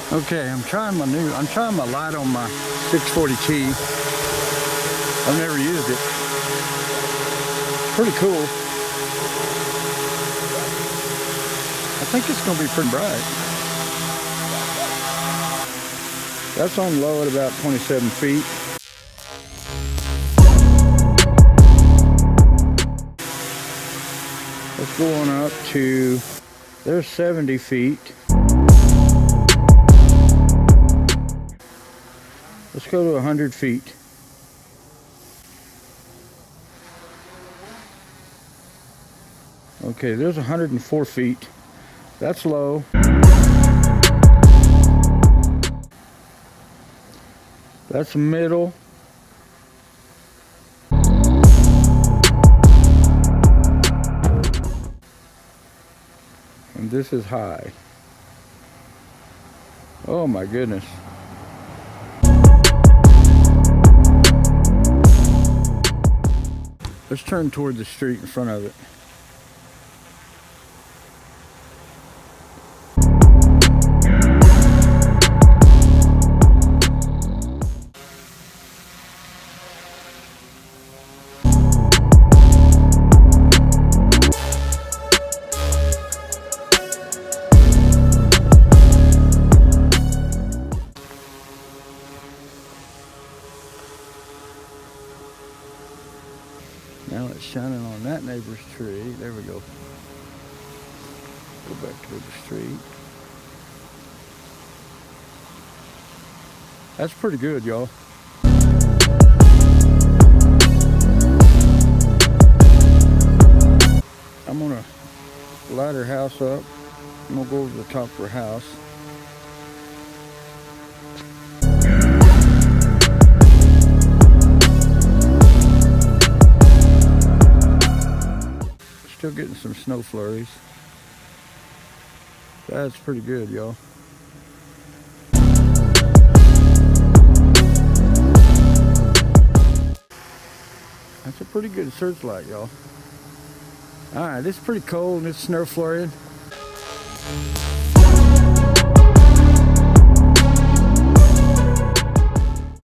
Okay, I'm trying my light on my 640T. I've never used it. Pretty cool. I think it's gonna be pretty bright. That's on low at about 27 feet. Let's go on up to, there's 70 feet. Let's go to 100 feet. Okay, there's 104 feet. That's low. That's middle. And this is high. Oh my goodness. Let's turn toward the street in front of it. Now it's shining on that neighbor's tree. There we go. Go back to the street. That's pretty good, y'all. I'm gonna light her house up. I'm gonna go over the top of her house. Still getting some snow flurries. That's pretty good, y'all. That's a pretty good searchlight, y'all. Alright, it's pretty cold and it's snow flurrying.